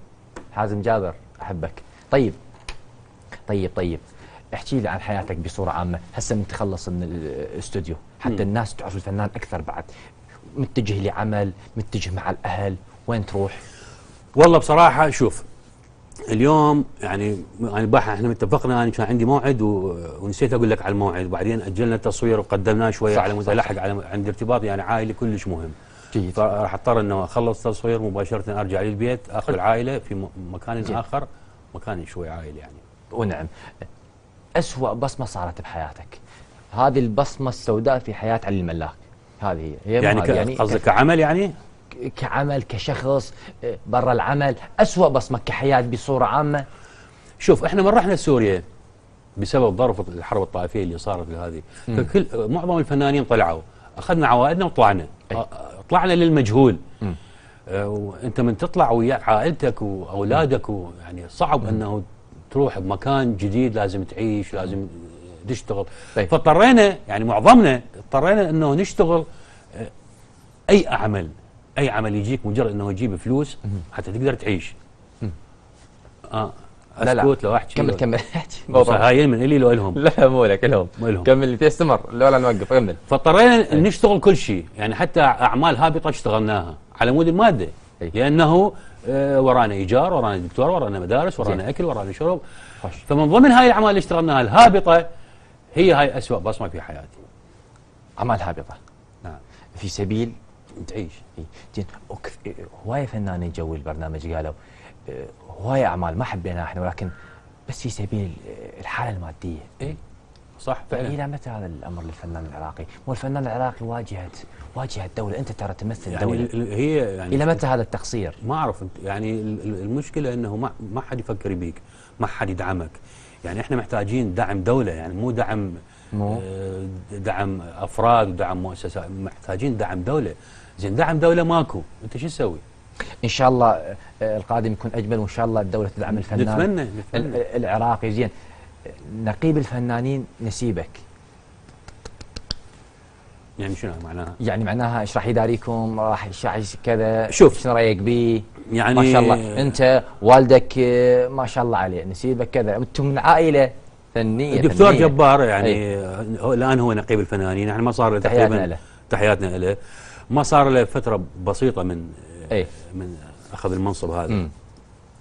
حازم جابر احبك. طيب احكي لي عن حياتك بصوره عامه. هسه من تخلص من الاستوديو حتى الناس تعرف الفنان اكثر بعد، متجه لعمل، متجه مع الاهل وين تروح؟ والله بصراحه شوف، اليوم يعني البارحه احنا اتفقنا، انا كان عندي موعد ونسيت اقول لك على الموعد، وبعدين اجلنا التصوير وقدمناه شويه على مود الحق على عند ارتباطي يعني عائلي كلش مهم. جيد. فراح اضطر انه اخلص تصوير مباشره ارجع للبيت، اخذ العائله في مكان اخر، مكان شوي عائلي يعني. ونعم. أسوأ بصمة صارت بحياتك، هذه البصمة السوداء في حياة علي الملاك، هذه هي يعني قصدك كعمل يعني؟ كعمل، كشخص، برا العمل، أسوأ بصمة كحياة بصورة عامة. شوف احنا من رحنا سوريا بسبب ظرف الحرب الطائفيه اللي صارت هذه، فكل معظم الفنانين طلعوا، اخذنا عوائدنا وطلعنا. طلعنا للمجهول. وانت من تطلع وياك عائلتك واولادك، ويعني صعب انه تروح بمكان جديد، لازم تعيش، لازم تشتغل. فاضطرينا يعني معظمنا اضطرينا انه نشتغل اي عمل يجيك مجرد انه يجيب فلوس حتى تقدر تعيش. اسكت لو احكي كمل احكي. هاي من الي لو لهم؟ لا مو لك، لهم. كمل تستمر لا نوقف، كمل. فاضطرينا نشتغل كل شيء، يعني حتى اعمال هابطه اشتغلناها على مود الماده، لانه ورانا ايجار، ورانا دكتور، ورانا مدارس، ورانا اكل، ورانا شرب. فمن ضمن هاي الاعمال اللي اشتغلناها الهابطه، هي هاي اسوأ بصمه في حياتي. اعمال هابطه. نعم. في سبيل تعيش. زين. هوايه فنانين جو البرنامج قالوا هوايه اعمال ما حبيناها احنا، ولكن بس في سبيل الحاله الماديه. اي صح فعلا. الى متى هذا الامر للفنان العراقي؟ مو الفنان العراقي واجهه الدوله، انت ترى تمثل يعني دوله. هي يعني الى متى هذا التقصير؟ ما اعرف يعني المشكله انه ما حد يفكر بيك، ما حد يدعمك. يعني احنا محتاجين دعم دوله، يعني مو دعم افراد ودعم مؤسسات، محتاجين دعم دوله. زين دعم دوله ماكو، انت شو تسوي؟ ان شاء الله القادم يكون اجمل، وان شاء الله الدوله تدعم الفنان. نتمنى. العراقي. زين، نقيب الفنانين نسيبك يعني شنو معناها؟ يعني معناها ايش راح يداريكم، راح كذا. شوف شنو رايك بيه؟ يعني ما شاء الله انت والدك ما شاء الله عليه، نسيبك كذا، انتم من عائله فنيه. الدكتور جبار يعني الان هو نقيب الفنانين، يعني ما صار له تقريبا تحياتنا له، ما صار له فتره بسيطه من اخذ المنصب هذا.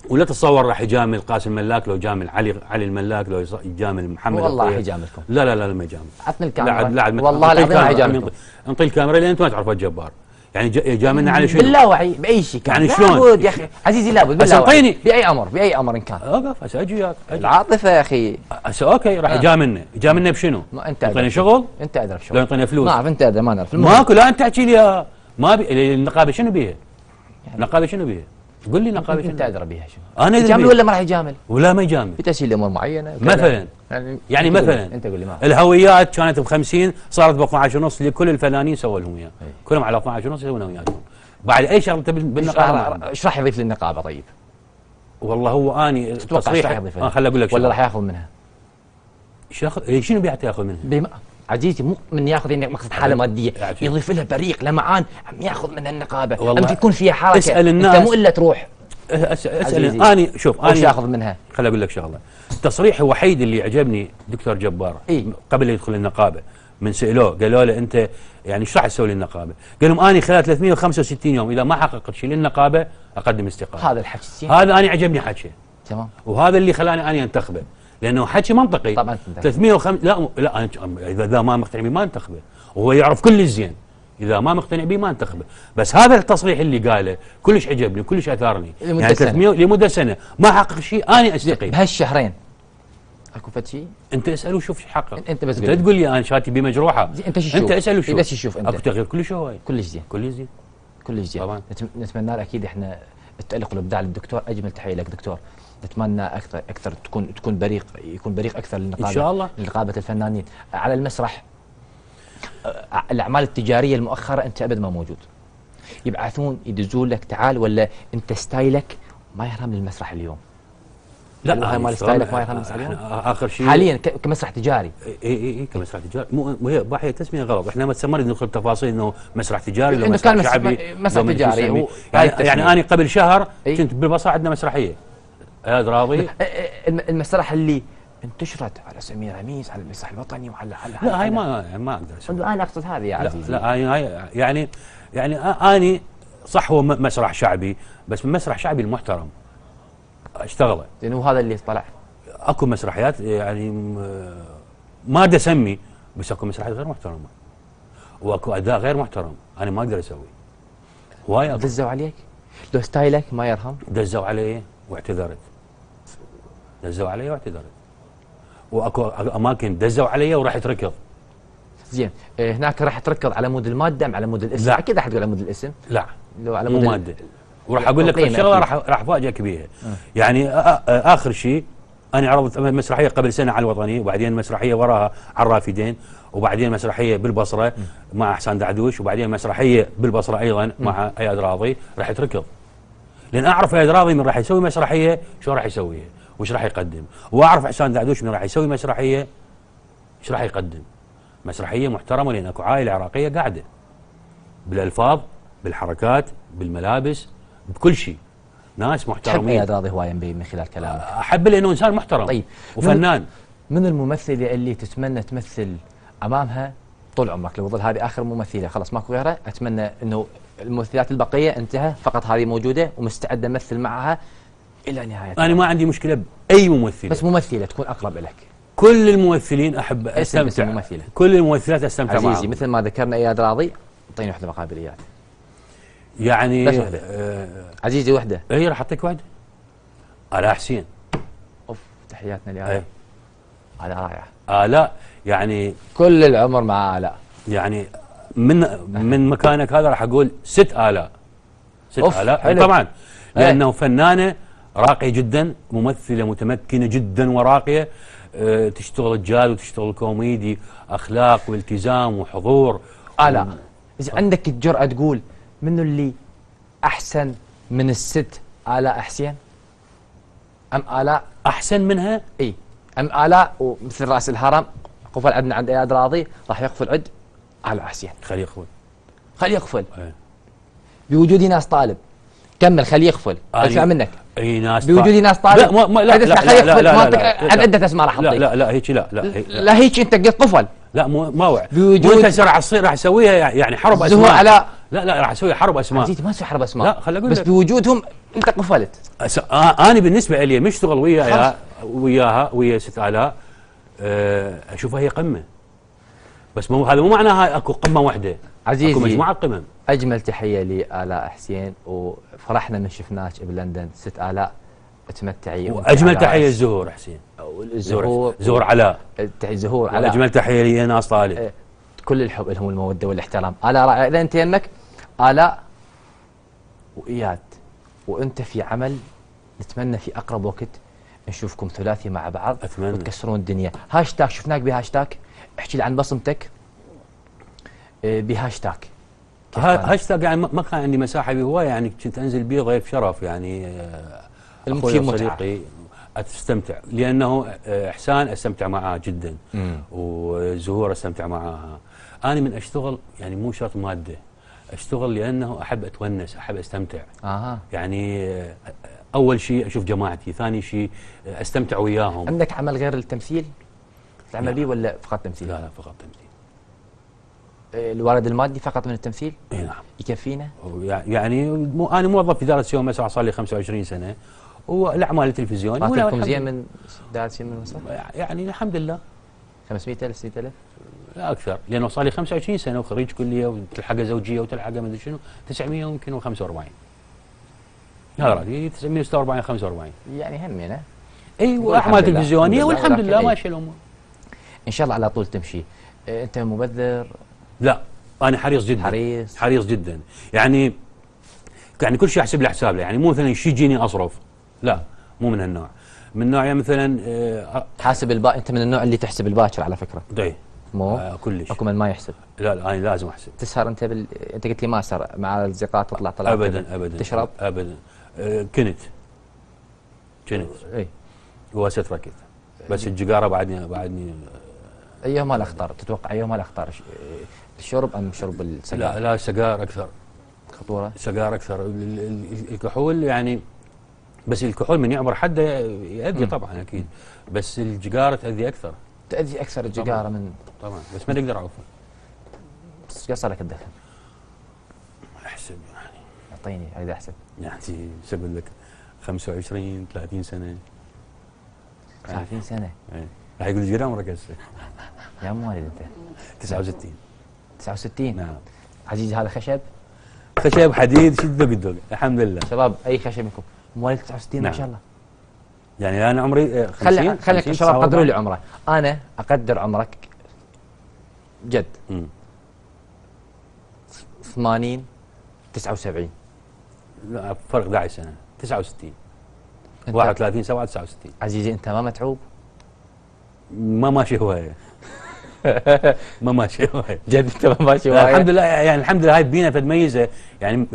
ولا تتصور راح يجامل قاسم الملاك، لو جامل علي الملاك، لو يجامل محمد. والله راح يجاملكم. لا ما يجامل. عطني الكاميرا. لا والله العظيم راح يجاملكم. انطي الكاميرا لان انت ما تعرف الجبار. يعني يجاملنا على شنو؟ باللاوعي باي شيء كان. يعني شلون؟ لابد يا اخي عزيزي، لابد باللاوعي. باي امر ان كان. اوقف هسه اجي وياك. العاطفه يا اخي. هسه اوكي راح يجاملنا بشنو؟ انت يعطينا شغل؟ انت ادري شغل. لو يعطينا فلوس؟ ما اعرف، انت ادري، ما نعرف. ماكو. لا انت تحكي لي ما النقابه شنو بيها؟ النقابه شنو بيها؟ قول لي نقابه شنو؟ انت ادري بيها شنو؟ انا يجامل ولا ما راح يجامل؟ ولا ما يجامل. بتسهيل امور معينه مثلا. يعني مثلا انت قول لي ما الهويات كانت ب50 صارت ب 12.5 لكل الفنانين سووا لهم اياها. كلهم على 12.5 يسوونها وياهم. بعد اي شغله بالنقابه. ايش راح يضيف للنقابه طيب؟ والله هو اني تصريح خليني اقول لك، ولا راح ياخذ منها؟ شنو بيعطي ياخذ منها؟ عزيزي مو من ياخذ مقصد حاله ماديه، يضيف لها بريق لمعان، عم ياخذ منها النقابه، عم تكون فيها حركه. اسال الناس، انت مو الا تروح. اسال اني شوف ايش ياخذ منها؟ خليني اقول لك شغله. التصريح الوحيد اللي عجبني دكتور جبار قبل لا يدخل النقابه، من سالوه قالوا له انت يعني ايش راح تسوي للنقابه؟ قال لهم اني خلال 365 يوم اذا ما حققت شيء للنقابه اقدم استقاله. هذا الحكي هذا اني عجبني حكي. تمام. وهذا اللي خلاني اني انتخبه، لانه حكي منطقي. طبعا 305 لا اذا ما مقتنع به ما انتخبه، وهو يعرف كل الزين. اذا ما مقتنع به ما انتخبه، بس هذا التصريح اللي قاله كلش عجبني، كلش اثارني. يعني 300 لمده سنه ما حقق شيء اني استقيل. بهالشهرين اكو فد شيء؟ انت اساله وشوف ايش حقق. انت بس انت تقول لي انا شهادتي بمجروحه. انت شو انت اساله وشوف. بس يشوف انت. اكو تغيير كلش هواي. كلش زين. كلش زين. طبعا. نتمنى له اكيد احنا التالق والابداع للدكتور. اجمل تحيه لك دكتور. نتمنى اكثر يكون بريق اكثر للنقابه ان شاء الله، لنقابه الفنانين على المسرح. الاعمال التجاريه المؤخره انت ابد ما موجود. يبعثون يدزون لك تعال، ولا انت ستايلك ما يهرم للمسرح اليوم؟ لا هاي مال ستايلك ما يهرم للمسرح اليوم؟ اخر شيء حاليا كمسرح تجاري. اي كمسرح تجاري. مو هي تسميه غلط. احنا ما تسمى ندخل تفاصيل انه مسرح تجاري ولا مسرح شعبي. مسرح تجاري. يعني انا قبل شهر كنت بالبصره عندنا مسرحيه هذا راضي. المسرح اللي انتشرت على سمير عميس، على المسرح الوطني، وعلى لا هاي ما اقدر. انا اقصد هذه يا عزيزي. لا هاي يعني اني صح هو مسرح شعبي، بس من مسرح شعبي المحترم اشتغله. لانه هذا اللي طلع. اكو مسرحيات يعني ما ادري اسمي، بس اكو مسرحيات غير محترمه واكو اداء غير محترم انا ما اقدر اسوي. هواي دزوا عليك؟ لو ستايلك ما يرحم؟ دزوا علي واعتذرت. دزوا علي واعتذرت. واكو اماكن دزوا علي وراح تركض. زين، هناك راح تركض على مود الماده ام على مود الاسم؟ لا. اكيد راح تقول على مود الاسم. لا لو على مو مود ماده. وراح اقول لك الشغله راح افاجئك بيها. يعني اخر شيء انا عرضت مسرحيه قبل سنه على الوطني، وبعدين مسرحيه وراها على الرافدين، وبعدين مسرحيه بالبصره مع احسان دعدوش، وبعدين مسرحيه بالبصره ايضا مع اياد راضي. راح تركض لان اعرف اياد راضي من راح يسوي مسرحيه شو راح يسويها وش راح يقدم، واعرف احسان دعدوش من راح يسوي مسرحيه ايش راح يقدم. مسرحيه محترمه لان اكو عائله عراقيه قاعده بالالفاظ بالحركات بالملابس بكل شيء، ناس محترمين. تحب اياد راضي هوايه من خلال كلامك؟ احب لانه انسان محترم. طيب وفنان. من الممثله اللي تتمنى تمثل امامها طول عمرك؟ لو ظل هذه اخر ممثله خلاص ماكو غيرها، اتمنى انه الممثلات البقيه انتهى، فقط هذه موجوده ومستعد امثل معها الى نهايه. انا ما عندي مشكله باي ممثله، بس ممثله تكون اقرب لك. كل الممثلين احب استمتع. ممثله. كل الممثلات استمتع معهم. عزيزي مثل ما ذكرنا اياد راضي، اعطيني واحده مقابل اياد. يعني بس وحده. عزيزي وحده. اي راح اعطيك واحده. آلاء حسين. اوف، تحياتنا لآلاء. آلاء رائعه. آلاء يعني كل العمر مع آلاء. يعني من مكانك هذا راح اقول 6 آلاء. 6 آلاء طبعا، لانه فنانه راقيه جدا، ممثله متمكنه جدا وراقيه، تشتغل جاد وتشتغل كوميدي، اخلاق والتزام وحضور. آلاء اذا عندك الجرأة تقول منو اللي احسن من الست آلاء حسين؟ ام آلاء احسن منها؟ اي، ام آلاء ومثل راس الهرم قفل عندنا عند اياد راضي راح يقفل عد آلاء حسين. خليه يقفل. خليه يقفل. بوجود ناس طالب. كمل خليه يقفل. اسمع منك. اي ناس بوجود ناس طالب. لا لا لا لا عن عدة اسماء راح اعطيك. لا هيك لا هيك انت قلت قفل. لا ما وعي. وانت راح تصير راح اسويها يعني حرب اسماء. زهور علاء. لا راح اسوي حرب اسماء. عزيزي ما اسوي حرب اسماء. لا خل اقول بس لك. بوجودهم انت قفلت. انا بالنسبه لي مشتغل وياها ويا ست آلاء، اشوفها هي قمه. بس هذا مو معناها اكو قمه واحده. عزيزي اكو مجموعه قمم. اجمل تحيه لآلاء حسين، وفرحنا من شفناك بلندن. ست آلاء تمتعي. واجمل تحيه الزهور حسين. زهور علاء. زهور علاء. اجمل تحيه لي ناس طالب. كل الحب لهم الموده والاحترام. آلاء رائعه. اذا انت يمك آلاء واياد وانت في عمل، نتمنى في اقرب وقت نشوفكم ثلاثي مع بعض. أتمنى. وتكسرون الدنيا. هاشتاج شفناك بهاشتاج، احكي لي عن بصمتك بهاشتاج. هاشتاج يعني ما كان عندي مساحه بهوايه، يعني كنت انزل بيه ضيف شرف يعني. اخوي وصديقي استمتع لانه احسان استمتع معاه جدا. وزهور استمتع معاها. انا من اشتغل يعني مو شرط ماده، اشتغل لانه احب اتونس، احب استمتع. يعني اول شيء اشوف جماعتي، ثاني شيء استمتع وياهم. عندك عمل غير التمثيل تعمل به ولا فقط تمثيل؟ لا فقط تمثيل. الوارد المادي فقط من التمثيل؟ اي نعم. يكفينا؟ يعني انا موظف في إدارة سيون مسرح صار لي 25 سنه، والاعمال التلفزيون. راتبكم زين من إدارة سيون من المسرح؟ يعني الحمد لله. 500,000 600,000؟ لا اكثر، لانه صار لي 25 سنه وخريج كليه وتلحقه زوجيه وتلحقه ما ادري شنو، 900 يمكن و45. هذا راتبي 946 45. يعني همينه. اي واعمال تلفزيونيه والحمد لله ماشيه الامور. ان شاء الله على طول تمشي. انت مبذر؟ لا انا حريص جدا. حريص جدا. يعني كل شيء احسب له حساب له، يعني مو مثلا شيء يجيني اصرف، لا مو من هالنوع. من نوع يعني مثلا حاسب انت من النوع اللي تحسب الباكر على فكره. اي مو كلش. اكو من ما يحسب. لا انا لازم احسب. تسهر انت انت قلت لي ما اسهر مع الاصدقاء تطلع ابدا. تشرب؟ ابدا. كنت اي وست ركض، بس الجقاره بعدني ايهما الاخطر تتوقع؟ ايهما الاخطر الشرب ام شرب السجاير؟ لا السجاير اكثر خطوره. السجاير اكثر. الكحول يعني، بس الكحول من يعبر حده يؤذي طبعا اكيد، بس الجقاره تؤذي اكثر. تؤذي اكثر الجقاره من طبعا، بس ما نقدر نعوفها. بس قصر لك الدخن. احسب يعني اعطيني اريد احسب. يعني شو اقول لك 25 30 سنه 30 سنه. اي راح يقول ايش قد عمرك هسه؟ يا مواليد انت؟ 69. 69. نعم. عزيزي هذا خشب؟ خشب حديد شد دق الحمد لله. شباب اي خشب يكون مواليد 69 ما شاء الله. يعني انا عمري 50. خليك الشباب قدروا لي عمره، انا اقدر عمرك جد 80 79. لا فرق 11 سنه 69. 31 7 69. عزيزي انت ما متعوب؟ ما ماشي هوايه. ما ماشي هوايه جد انت ما ماشي هوايه؟ الحمد لله، يعني الحمد لله هاي بينا فد ميزه، يعني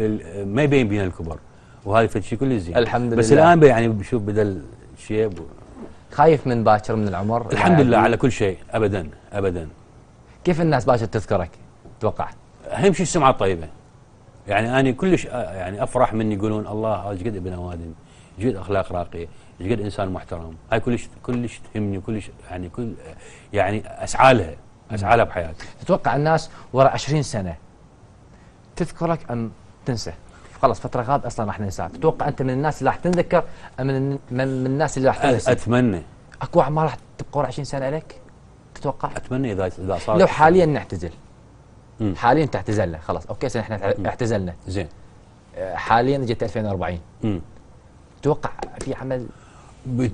ما يبين بينا الكبر، وهذا فد شيء كل زين الحمد لله. بس الان يعني بشوف بدل شيب خايف من باكر من العمر؟ الحمد لله على كل شيء، ابدا ابدا. كيف الناس باكر تذكرك تتوقع؟ اهم شيء السمعه الطيبه. يعني انا كلش يعني افرح من يقولون الله هذا ايش قد ابن اوادم، ايش قد اخلاق راقيه، ايش قد انسان محترم، هاي كلش تهمني، وكلش يعني اسعى لها بحياتي. تتوقع الناس وراء 20 سنه تذكرك ام تنسى؟ خلاص فتره غاب اصلا راح ننساك، تتوقع انت من الناس اللي راح تنذكر ام من الناس اللي راح تنسى؟ اتمنى. اكو اعمار راح تبقى ورا 20 سنه لك؟ تتوقع؟ اتمنى اذا صار. لو حاليا نعتزل، حاليا انت اعتزلنا خلاص، اوكي سنة احنا اعتزلنا زين، حاليا جت 2040، تتوقع في عمل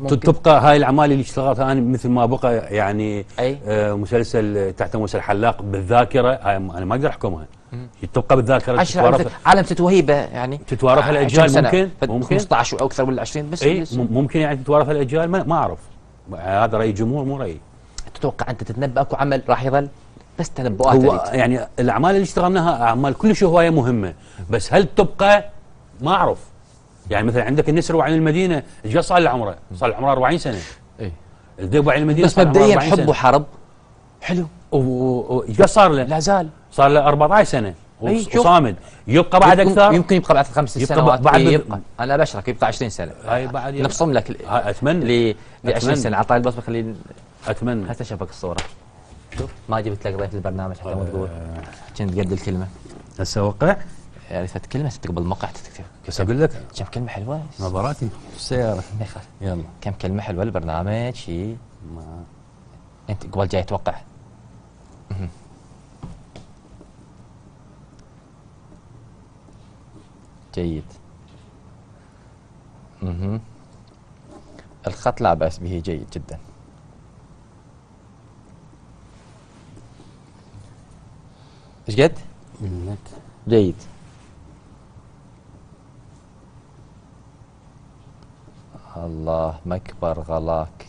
تبقى هاي الاعمال اللي اشتغلتها انا مثل ما بقى يعني مسلسل تحت مسلسل حلاق بالذاكره، هاي انا ما اقدر احكمها، تبقى بالذاكره. عالم ست وهيبه يعني تتوارثها الاجيال، ممكن 15 او اكثر ولا 20 بس ممكن يعني تتوارثها الاجيال، ما اعرف، هذا راي الجمهور مو رايي. تتوقع انت تتنبأ اكو عمل راح يظل بس تنبؤات؟ هو يعني الاعمال اللي اشتغلناها اعمال كلش هوايه مهمه، بس هل تبقى ما اعرف. يعني مثلا عندك النسر وعين المدينه ايش صار له عمره؟ صار له عمره 40 سنه. اي الذئب وعين المدينه بس مبدئيا حب وحرب حلو، ايش صار له؟ لا زال صار له 14 سنه وصامد، يبقى بعد اكثر، يمكن يبقى بعد 5 سنوات بعد يبقى. انا بشرك يبقى 20 سنه، هاي بعد نبصم لك اتمنى ل 20 سنه. عطاني البصمه خليني اتمنى. هسه شافك الصوره، شوف ما جبت لك ضيف البرنامج حتى ما تقول كنت قد الكلمه. هسه وقع يعني ثلاث كلمه تقبل الموقع تكتب. بس اقول لك كم كلمه حلوه نظراتي السياره. يلا كم كلمه حلوه البرنامج شيء انت قبل جاي توقع. جيد. الخط لا بأس به، جيد جدا. ايش قد؟ جيد. الله مكبر غلاك،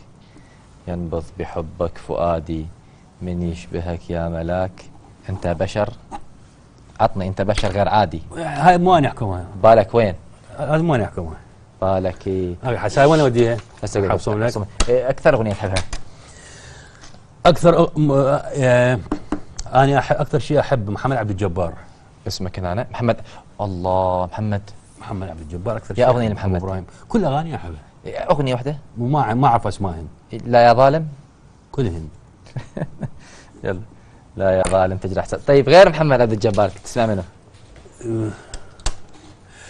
ينبض بحبك فؤادي، من يشبهك يا ملاك، انت بشر، عطني انت بشر غير عادي. هاي مو انا احكمها. بالك وين؟ هذا مو انا احكمها. بالك ايه؟ هاي وين اوديها؟ حفصهم لك. اكثر اغنيه تحبها؟ اكثر انا اكثر شيء احب محمد عبد الجبار. اسمك انا محمد؟ الله محمد عبد الجبار اكثر شيء. يا اغنيه لمحمد ابراهيم كل اغاني احبها. اغنيه واحده؟ ما اعرف اسمائهم. لا يا ظالم كلهن. يلا لا يا ظالم تجرح. طيب غير محمد عبد الجبار تسمع منه؟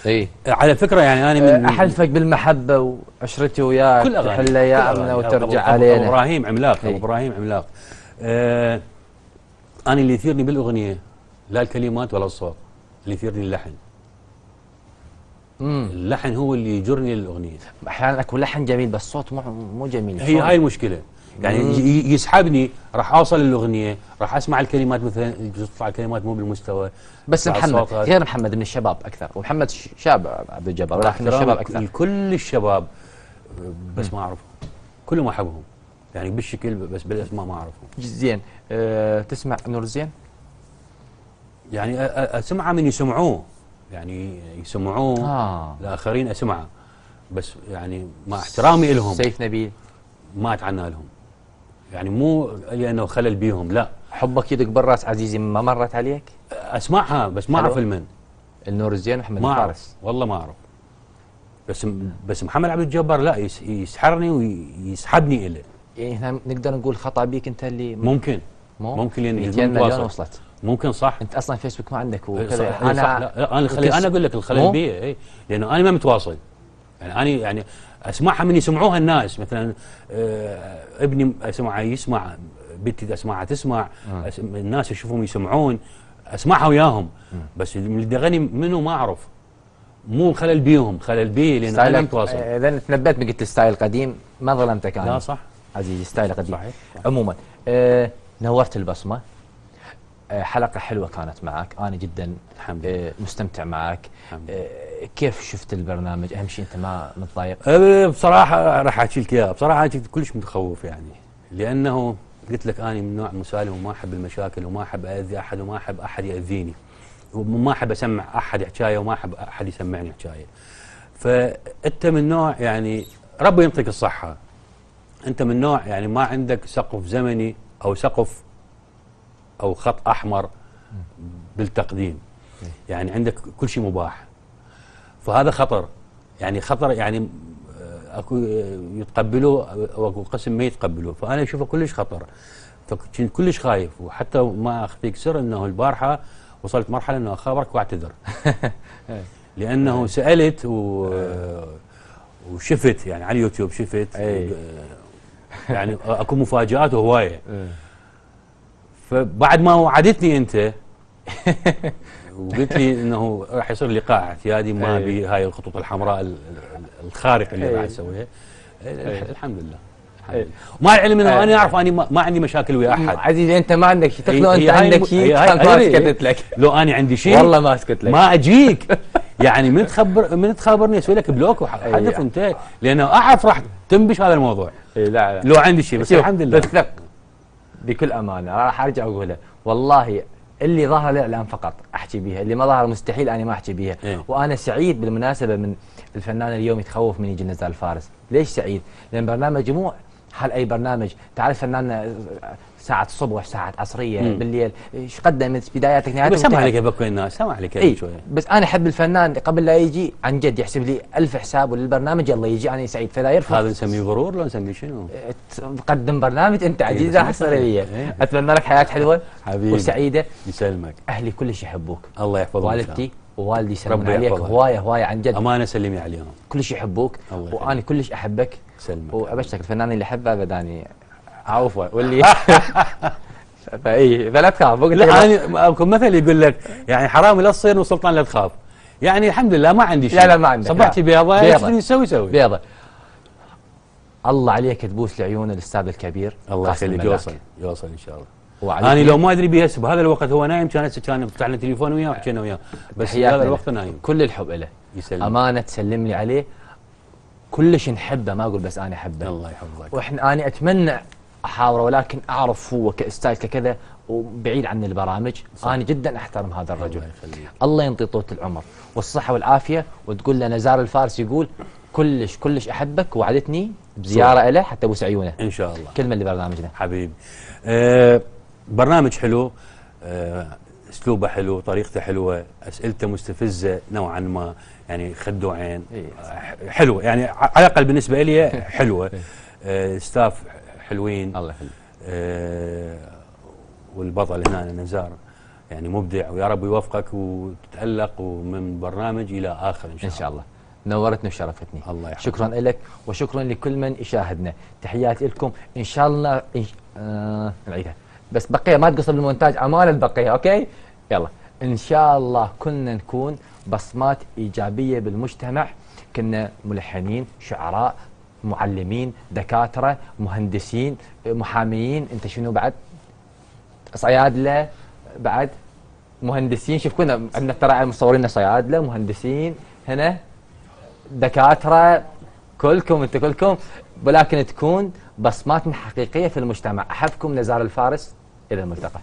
اي على فكره يعني انا من احلفك بالمحبه وعشرتي وياك تحل ايامنا وترجع علينا. ابراهيم عملاق. ابراهيم عملاق. انا اللي يثيرني بالاغنيه لا الكلمات ولا الصوت، اللي يثيرني اللحن. اللحن هو اللي يجرني للاغنيه. احيانا اكو لحن جميل بس الصوت مو جميل. هي هاي المشكله، يعني يسحبني، راح اوصل للاغنيه، راح اسمع الكلمات مثلا تطلع الكلمات مو بالمستوى. بس محمد غير محمد من الشباب اكثر، ومحمد شاب عبد الجبار ولكن الشباب اكثر. كل الشباب بس ما اعرفهم، كلهم احبهم يعني بالشكل، بس بالاسماء ما اعرفهم. زين. تسمع نور الزين؟ يعني اسمعه من يسمعوه، يعني يسمعوه الاخرين اسمعه، بس يعني مع احترامي لهم. سيف نبيل ما اتعنى لهم، يعني مو لانه خلل بيهم، لا. حبك يدق بالراس عزيزي ما مرت عليك؟ اسمعها بس ما اعرف المن. النور الزين محمد ما اعرف والله ما اعرف. بس محمد عبد الجبار لا يسحرني ويسحبني اليه. يعني احنا نقدر نقول خطا بيك انت اللي ممكن لان 200 مليون وصلت. ممكن صح. انت اصلا فيسبوك ما عندك وكذا. انا لا انا اقول لك الخلل البيئي، اي لانه انا ما متواصل. يعني انا يعني اسمعها من يسمعوها الناس، مثلا ابني اسمعها يسمع، بنتي اسمعها تسمع، الناس يشوفهم يسمعون، اسمعها وياهم. بس اللي غني منه ما اعرف، مو خلل بيهم، خلل بي لان انا متواصل. اذا تنبأت قلت الستايل القديم ما ظلمتك انا. لا صح عزيزي، ستايل قديم. صحيح. عموما نورت البصمه، حلقه حلوه كانت معك، انا جدا الحمد لله مستمتع معك. كيف شفت البرنامج؟ اهم شيء انت ما متضايق؟ بصراحه راح احكي لك اياها، بصراحه انا كنت كلش متخوف يعني، لانه قلت لك انا من نوع مسالم وما احب المشاكل وما احب اذي احد وما احب احد ياذيني وما احب اسمع احد حكايه وما احب احد يسمعني حكايه. فانت من نوع يعني ربي يعطيك الصحه، انت من نوع يعني ما عندك سقف زمني او سقف او خط احمر بالتقديم، يعني عندك كل شيء مباح. فهذا خطر، يعني خطر، يعني اكو يتقبلوه واكو قسم ما يتقبلوه، فانا اشوفه كلش خطر. فكنت كلش خايف، وحتى ما اخفيك سر انه البارحه وصلت مرحله انه اخابرك واعتذر لانه سالت وشفت يعني على اليوتيوب شفت يعني اكو مفاجآت هوايه. فبعد ما وعدتني انت وقلت لي انه راح يصير لقاء اعتيادي ما بهاي الخطوط الحمراء الخارقه اللي راح اسويها، الحمد لله. ومع العلم انه انا اعرف اني ما عندي مشاكل ويا احد. عزيزي انت ما عندك شيء، لو انت عندك شيء ما سكتت لك. لو انا عندي شيء والله ما اسكت لك، ما اجيك يعني من تخابرني اسوي لك بلوك وحذف وانتهى، لانه اعرف راح تنبش هذا الموضوع. لا لو عندي شيء، بس الحمد لله. بثق بكل امانه، راح ارجع اقولها والله، اللي ظهر الاعلام فقط احكي بيها، اللي ما ظهر مستحيل انا ما احكي بيها. وانا سعيد بالمناسبه من الفنان اليوم يتخوف من يجي نزال الفارس. ليش سعيد؟ لان برنامج مو حال اي برنامج. تعرف فنان ساعة الصبح، ساعة عصرية، بالليل، ايش قدمت بداياتك نهايتك؟ بس سمع عليك بكو الناس، سمع عليك شويه. بس انا احب الفنان قبل لا يجي عن جد يحسب لي 1000 حساب وللبرنامج يلا يجي انا سعيد، فلا يرفض. هذا نسميه غرور لو نسميه شنو؟ تقدم برنامج انت عزيزي راح تصير لي. اتمنى لك حياة حلوة حبيبي وسعيدة. يسلمك. اهلي كلش يحبوك، الله يحفظهم. والدتي ووالدي يسلمون عليك هوايه عن جد، امانه سلمي عليهم، كلش يحبوك وانا كلش احبك. سلمك. وابشرك الفنان اللي احبه ابدا اني عوفه واللي فلا تخاف. لا انا اكو مثل يقول لك يعني حرامي لا تصير وسلطان لا تخاف. يعني الحمد لله ما عندي شيء. لا ما عندك. صبحتي بيضه ايش تريد تسوي سوي. بيضه. الله عليك تبوس لعيون الاستاذ الكبير. الله يخليك. يوصل ان شاء الله. انا لو ما ادري بيه بهذا الوقت هو نايم، كان فتح لنا تليفون وياه وحكينا وياه، بس هذا الوقت نايم. كل الحب له. يسلمك. امانه تسلم لي عليه، كلش نحبه، ما اقول بس انا احبه. الله يحفظك. واحنا انا اتمنى احاوره، ولكن اعرف هو كاستاذ كذا وبعيد عن البرامج. صح. انا جدا احترم هذا الرجل. الله يخليك. الله ينطي طولة العمر والصحه والعافيه. وتقول له نزار الفارس يقول كلش احبك، وعدتني بزياره له حتى ابوس عيونه ان شاء الله. كلمه لبرنامجنا حبيبي. برنامج حلو، اسلوبه حلو، طريقته حلوه، اسئلته مستفزه نوعا ما، يعني خد وعين. حلو يعني على الاقل بالنسبه لي حلوه. ستاف حلوين. الله يخليك. والبطل هنا نزار يعني مبدع، ويا رب يوفقك وتتالق ومن برنامج الى اخر ان شاء الله. نورتني وشرفتني. الله يحفظك. شكرا لك وشكرا لكل من يشاهدنا. تحياتي لكم ان شاء الله. نعيدها بس بقيه ما تقصر بالمونتاج، امانه البقيه. اوكي يلا. ان شاء الله كنا نكون بصمات ايجابيه بالمجتمع، كنا ملحنين، شعراء، معلمين، دكاتره، مهندسين، محاميين، انت شنو بعد؟ صيادله بعد، مهندسين. شوف كنا عندنا ترى مصورين صيادله، مهندسين، هنا دكاتره، كلكم انت كلكم، ولكن تكون بصماتنا حقيقيه في المجتمع. احبكم نزار الفارس، الى الملتقى.